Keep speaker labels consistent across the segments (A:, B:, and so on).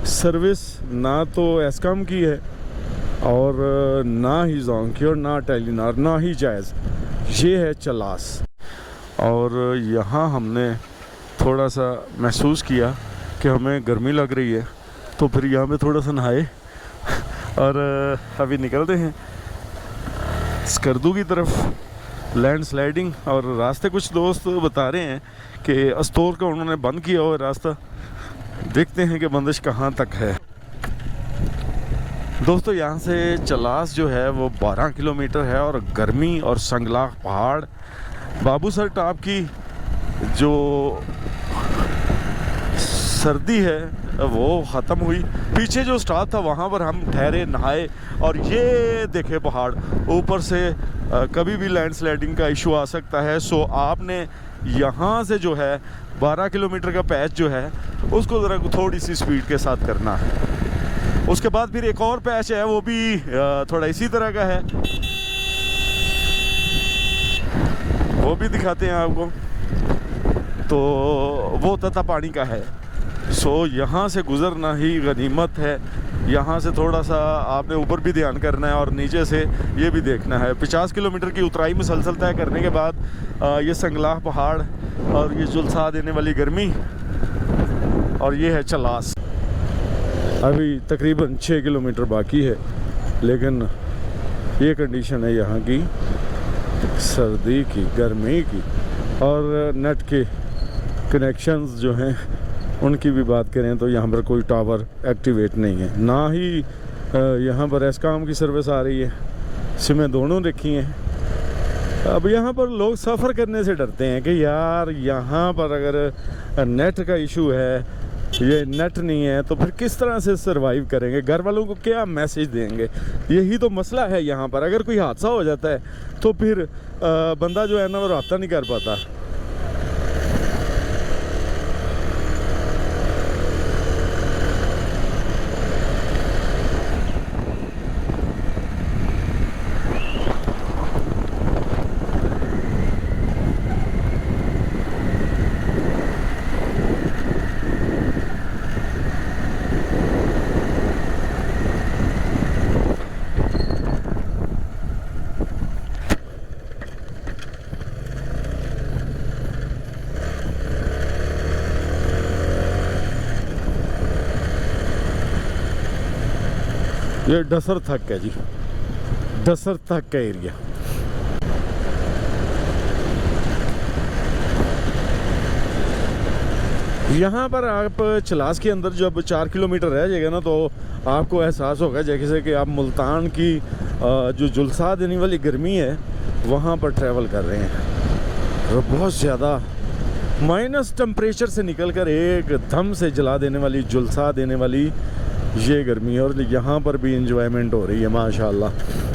A: Service ना तो एस्कॉम की है और ना ही जोंग की और ना टेलीनॉर, ना ही जायज़, ये है चलास। और यहाँ हमने थोड़ा सा महसूस किया कि हमें गर्मी लग रही है, तो फिर यहाँ पे थोड़ा सा नहाए और अभी निकलते हैं स्कर्दू की तरफ। लैंड स्लाइडिंग और रास्ते कुछ दोस्त बता रहे हैं कि अस्तोर का उन्होंने बंद किया हुआ रास्ता, देखते हैं कि बंदिश कहाँ तक है। दोस्तों यहाँ से चलास जो है वो 12 किलोमीटर है और गर्मी और संगलाख पहाड़, बाबूसर टॉप की जो सर्दी है वो ख़त्म हुई। पीछे जो स्टॉप था वहाँ पर हम ठहरे, नहाए और ये देखे पहाड़ ऊपर से। कभी भी लैंडस्लाइडिंग का इशू आ सकता है, सो आपने यहाँ से जो है 12 किलोमीटर का पैच जो है उसको ज़रा थोड़ी सी स्पीड के साथ करना है। उसके बाद फिर एक और पैच है, वो भी थोड़ा इसी तरह का है, वो भी दिखाते हैं आपको। तो वो तता पानी का है, सो यहाँ से गुज़रना ही गनीमत है। यहाँ से थोड़ा सा आपने ऊपर भी ध्यान करना है और नीचे से ये भी देखना है। 50 किलोमीटर की उतराई मुसलसल तय करने के बाद ये संगलाख पहाड़ और ये जुलसा देने वाली गर्मी, और ये है चलास। अभी तकरीबन 6 किलोमीटर बाकी है, लेकिन ये कंडीशन है यहाँ की सर्दी की, गर्मी की। और नेट के कनेक्शंस जो हैं उनकी भी बात करें तो यहाँ पर कोई टावर एक्टिवेट नहीं है, ना ही यहाँ पर एस्कॉम की सर्विस आ रही है। सिमें दोनों रखी हैं। अब यहाँ पर लोग सफ़र करने से डरते हैं कि यार यहाँ पर अगर नेट का इशू है, ये नेट नहीं है, तो फिर किस तरह से सरवाइव करेंगे, घर वालों को क्या मैसेज देंगे। यही तो मसला है यहाँ पर। अगर कोई हादसा हो जाता है तो फिर बंदा जो है ना वो रब्ता नहीं कर पाता। ये डसर तक है जी, डसर तक का एरिया। यहाँ पर आप चलास के अंदर जब 4 किलोमीटर रह जाएगा ना, तो आपको एहसास होगा जैसे कि आप मुल्तान की जो जुलसा देने वाली गर्मी है वहाँ पर ट्रैवल कर रहे हैं। और बहुत ज़्यादा माइनस टेम्परेचर से निकलकर एक दम से जला देने वाली, जुलसा देने वाली ये गर्मी है। और यहाँ पर भी इंजॉयमेंट हो रही है माशाल्लाह।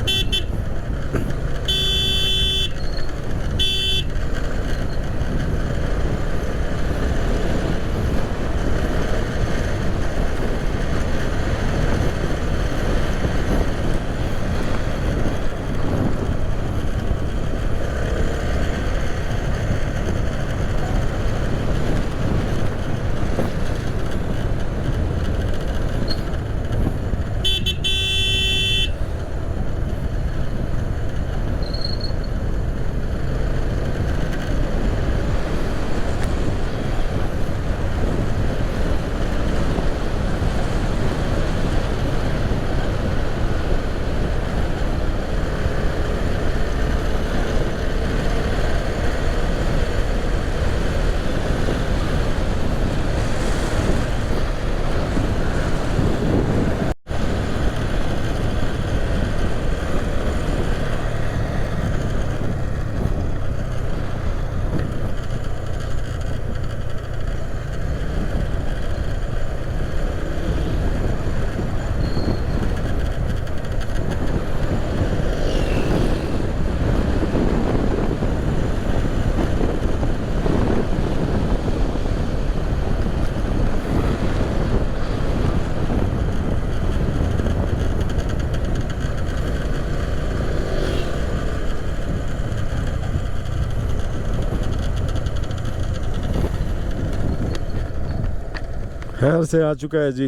A: खैर से आ चुका है जी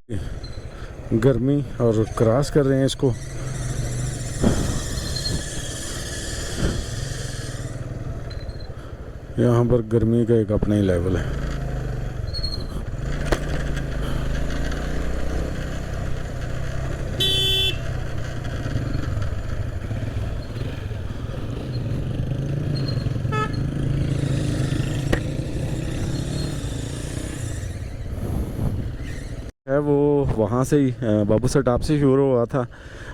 A: गर्मी और क्रॉस कर रहे हैं इसको। यहाँ पर गर्मी का एक अपना ही लेवल है। है वो वहाँ से ही बाबू सर टाप से शुरू हुआ था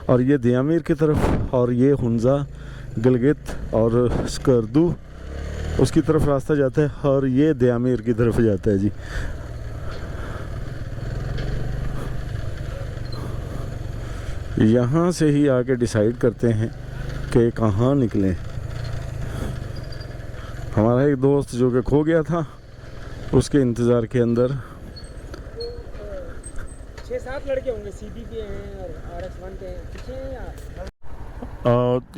A: और ये दियामीर की तरफ और ये हुंजा गिलगित और स्कर्दू उसकी तरफ रास्ता जाता है और ये दियामीर की तरफ जाता है जी। यहाँ से ही आके डिसाइड करते हैं कि कहाँ निकलें। हमारा एक दोस्त जो कि खो गया था उसके इंतज़ार के अंदर
B: 6-7 लड़के होंगे, सीबी के हैं और RS1 के हैं, पीछे हैं या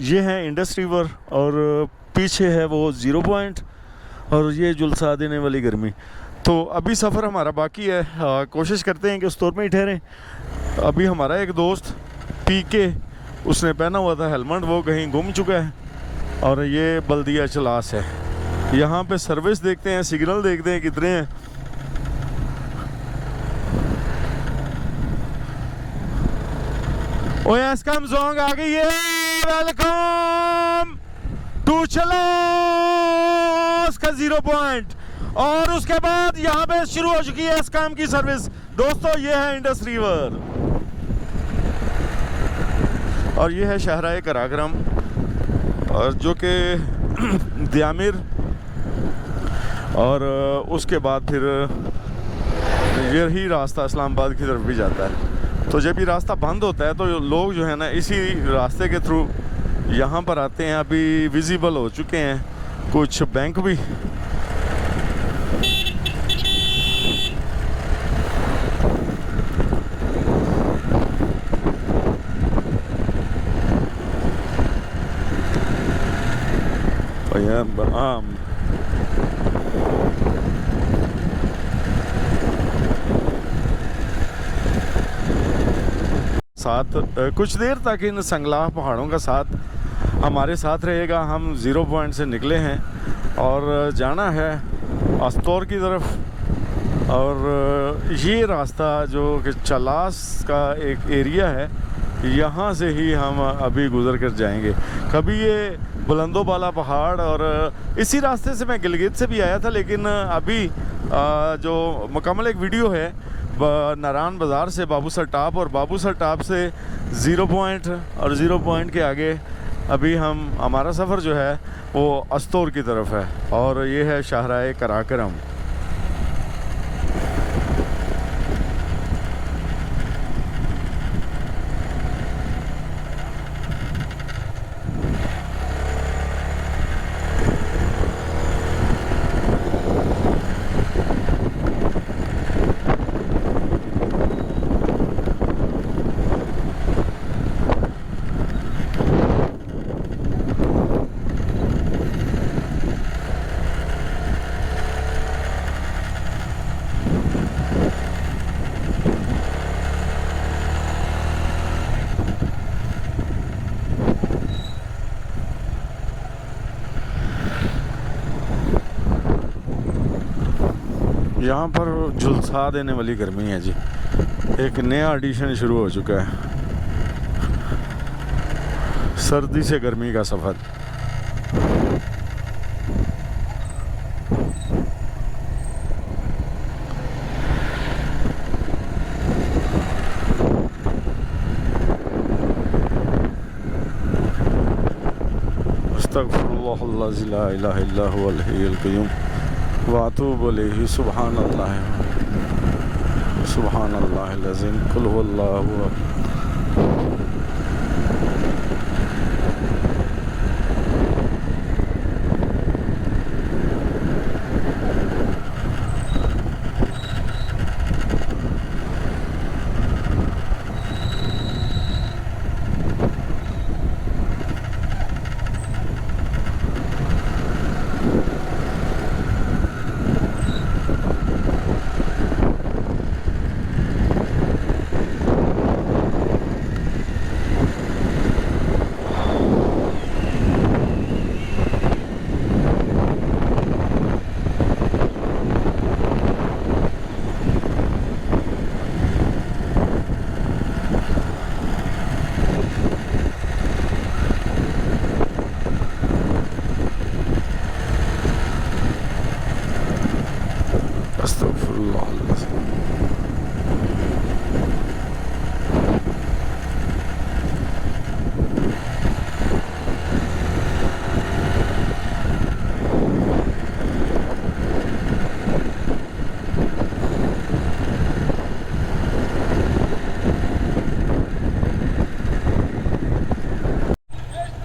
A: ये है इंडस रिवर और पीछे है वो 0 पॉइंट और ये जुलसा देने वाली गर्मी। तो अभी सफ़र हमारा बाकी है, कोशिश करते हैं कि उस तौर में ही ठहरें। अभी हमारा एक दोस्त पीके, उसने पहना हुआ था हेलमेट, वो कहीं गुम चुका है और ये बल्दिया चलास है। यहाँ पे सर्विस देखते हैं, सिग्नल देखते हैं कितने हैं। ओए एसकम जोंग आ गई है, वेलकम टू चलो उसका 0 पॉइंट। और उसके बाद यहाँ पे शुरू हो चुकी है एसकम की सर्विस। दोस्तों ये है इंडस रिवर और ये है शहराए कराक्रम और जो कि दियामिर और उसके बाद फिर यही रास्ता इस्लामाबाद की तरफ भी जाता है। तो जब ये रास्ता बंद होता है तो लोग जो है ना इसी रास्ते के थ्रू यहाँ पर आते हैं। अभी विजिबल हो चुके हैं कुछ बैंक भी। साथ कुछ देर तक इन संगलाह पहाड़ों का साथ हमारे साथ रहेगा। हम 0 पॉइंट से निकले हैं और जाना है अस्तौर की तरफ। और ये रास्ता जो कि चलास का एक एरिया है, यहाँ से ही हम अभी गुज़र कर जाएंगे। कभी ये बुलंदोबाला पहाड़ और इसी रास्ते से मैं गिलगित से भी आया था, लेकिन अभी जो मुकम्मल एक वीडियो है नारायण बाज़ार से बाबू सर टाप और बाबू सर टाप से 0 पॉइंट और 0 पॉइंट के आगे अभी हमारा सफ़र जो है वो अस्तौर की तरफ है और ये है शाहराए कराक्रम। यहाँ पर झुलसा देने वाली गर्मी है जी। एक नया एडिशन शुरू हो चुका है, सर्दी से गर्मी का सफ़र। अस्तगफिरुल्लाह ला इलाहा इल्ला हुवल हय्युल क़य्यूम वातूबु अलैहि सुब्हानल्लाह सुब्हानल्लाहिल अज़ीम कुल हुवल्लाहु अहद। अस्तगफुरुल्लाह।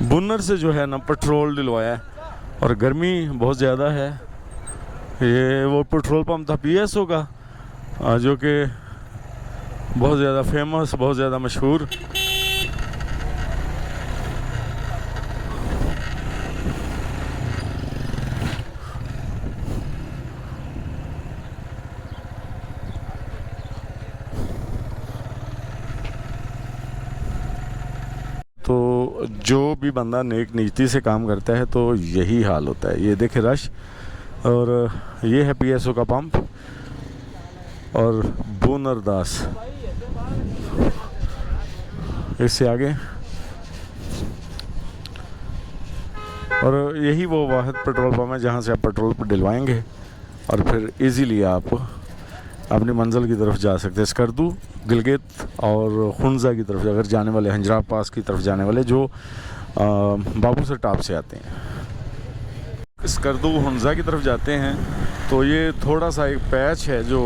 A: बुनर से जो है ना पेट्रोल डलवाया है और गर्मी बहुत ज़्यादा है। ये वो पेट्रोल पंप था PSO का, जो कि बहुत ज़्यादा फेमस, बहुत ज़्यादा मशहूर। तो जो भी बंदा नेक नीति से काम करता है तो यही हाल होता है। ये देखे रश, और ये है PSO का पंप और बुनरदास इससे आगे। और यही वो वाहिद पेट्रोल पंप है जहाँ से आप पेट्रोल पर डलवाएंगे और फिर इजीली आप अपनी मंजिल की तरफ जा सकते हैं। स्कर्दू, गिलगित और खुंजा की तरफ अगर जाने वाले, हंजरा पास की तरफ जाने वाले जो बाबूसर टॉप से आते हैं, स्कर्दू हुंजा की तरफ जाते हैं तो ये थोड़ा सा एक पैच है जो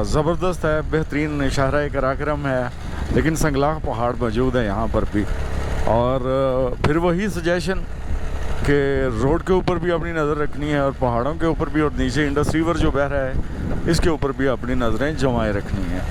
A: ज़बरदस्त है, बेहतरीन शाहरा कराक्रम है, लेकिन संगलाख पहाड़ मौजूद है यहाँ पर भी। और फिर वही सजेशन कि रोड के ऊपर भी अपनी नज़र रखनी है और पहाड़ों के ऊपर भी, और नीचे इंडस रिवर जो बह रहा है इसके ऊपर भी अपनी नज़रें जमाए रखनी है।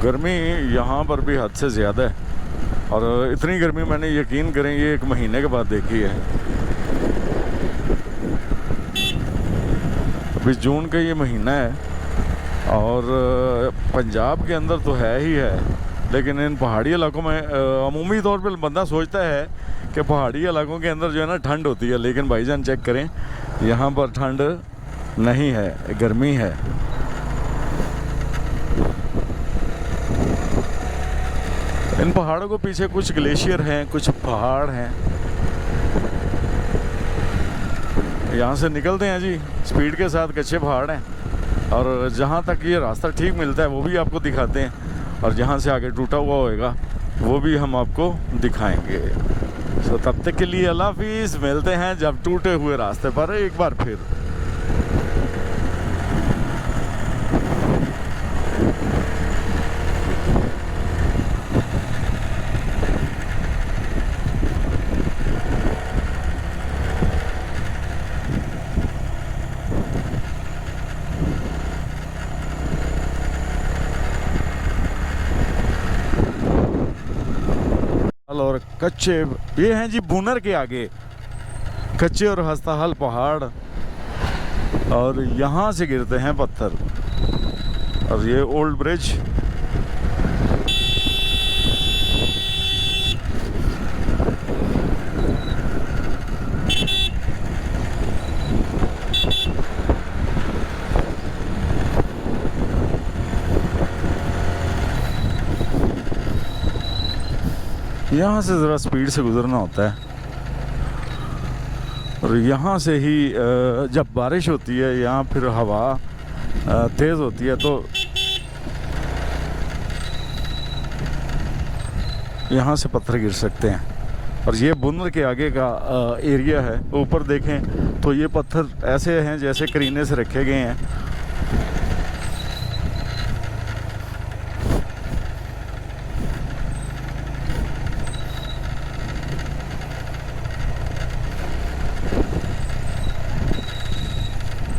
A: गर्मी यहाँ पर भी हद से ज़्यादा है, और इतनी गर्मी मैंने यकीन करें ये 1 महीने के बाद देखी है। अभी जून का ये महीना है और पंजाब के अंदर तो है ही है, लेकिन इन पहाड़ी इलाकों में अमूमी तौर पर बंदा सोचता है कि पहाड़ी इलाकों के अंदर जो है ना ठंड होती है, लेकिन भाईजान चेक करें यहाँ पर ठंड नहीं है, गर्मी है। इन पहाड़ों के पीछे कुछ ग्लेशियर हैं, कुछ पहाड़ हैं। यहाँ से निकलते हैं जी स्पीड के साथ, कच्चे पहाड़ हैं, और जहाँ तक ये रास्ता ठीक मिलता है वो भी आपको दिखाते हैं, और जहाँ से आगे टूटा हुआ होएगा वो भी हम आपको दिखाएंगे। तो तब तक के लिए अल्लाह हाफिज़, मिलते हैं जब टूटे हुए रास्ते पर एक बार फिर। और कच्चे ये हैं जी बुनर के आगे कच्चे और हस्ताहल पहाड़, और यहाँ से गिरते हैं पत्थर। और ये ओल्ड ब्रिज, यहाँ से ज़रा स्पीड से गुजरना होता है। और यहाँ से ही जब बारिश होती है यहाँ फिर हवा तेज़ होती है तो यहाँ से पत्थर गिर सकते हैं। और ये बुनर के आगे का एरिया है, ऊपर देखें तो ये पत्थर ऐसे हैं जैसे करीने से रखे गए हैं।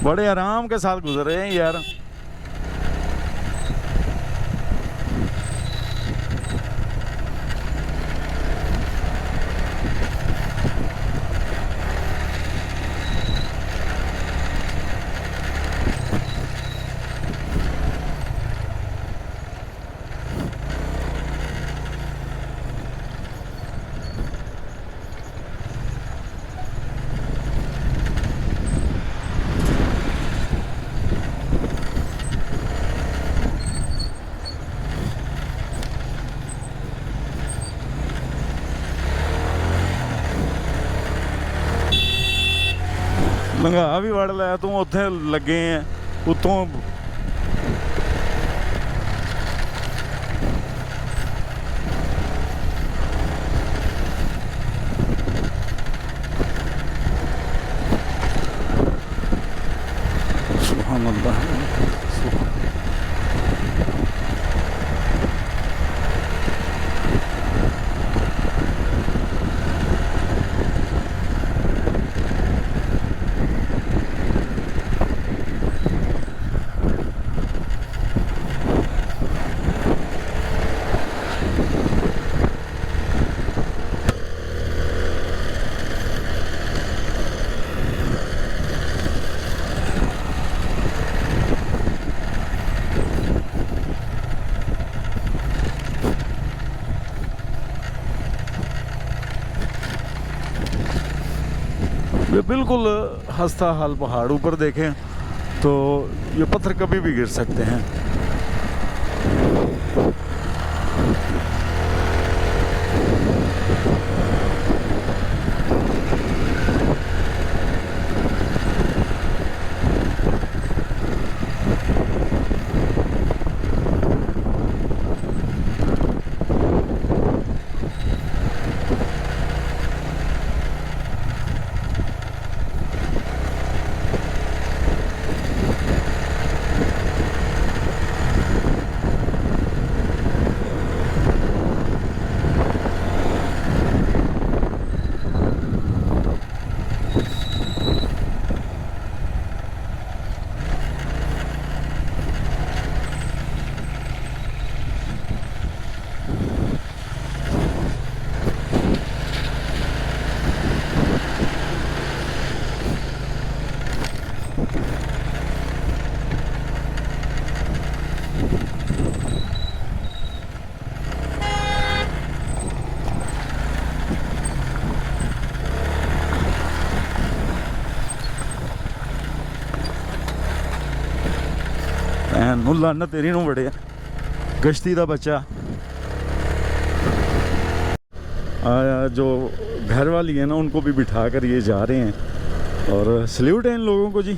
A: बड़े आराम के साथ गुजर रहे हैं यार। लंघा भी वड़ लिया तू उत्थे लगे हैं उतों सुभान अल्लाह। ये बिल्कुल हंसता हाल पहाड़, ऊपर देखें तो ये पत्थर कभी भी गिर सकते हैं। ਨੂੰ ਲੰਨ ਤੇਰੀ ਨੂੰ ਵੜਿਆ गश्ती का बच्चा। जो घर वाली है ना उनको भी बिठा कर ये जा रहे हैं और सल्यूट है इन लोगों को जी।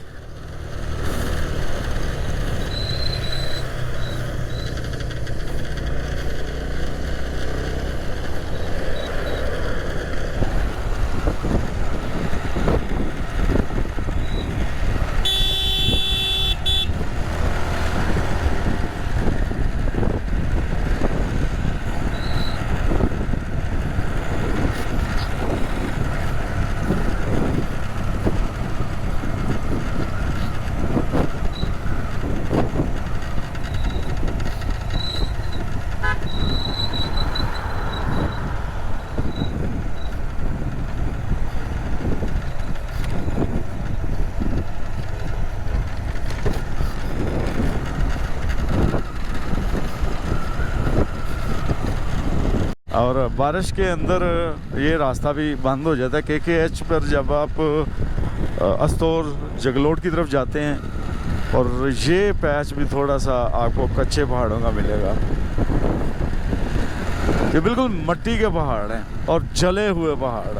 A: और बारिश के अंदर ये रास्ता भी बंद हो जाता है। KKH पर जब आप अस्तौर जगलोट की तरफ जाते हैं और ये पैच भी थोड़ा सा आपको कच्चे पहाड़ों का मिलेगा। ये बिल्कुल मिट्टी के पहाड़ हैं और जले हुए पहाड़।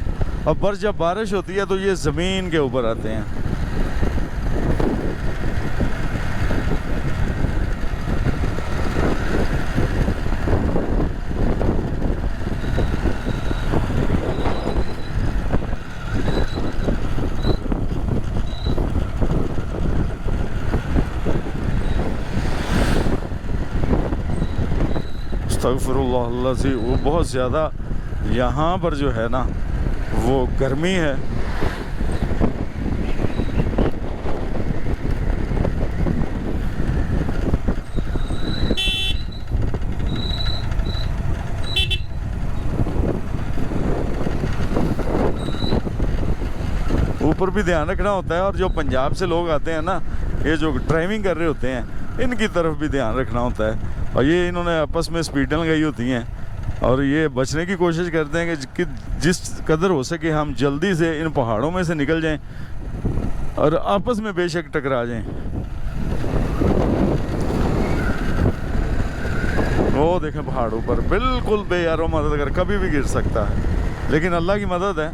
A: और पर जब बारिश होती है तो ये ज़मीन के ऊपर आते हैं। अस्तगफिरुल्लाह से वो बहुत ज़्यादा यहाँ पर जो है ना वो गर्मी है। ऊपर भी ध्यान रखना होता है और जो पंजाब से लोग आते हैं ना, ये जो ड्राइविंग कर रहे होते हैं, इनकी तरफ भी ध्यान रखना होता है। और ये इन्होंने आपस में स्पीडें लगाई होती हैं और ये बचने की कोशिश करते हैं कि जिस कदर हो सके हम जल्दी से इन पहाड़ों में से निकल जाएं और आपस में बेशक टकरा जाएं। वो देखें पहाड़ों पर बिल्कुल बेयारो मदद कर, कभी भी गिर सकता है, लेकिन अल्लाह की मदद है।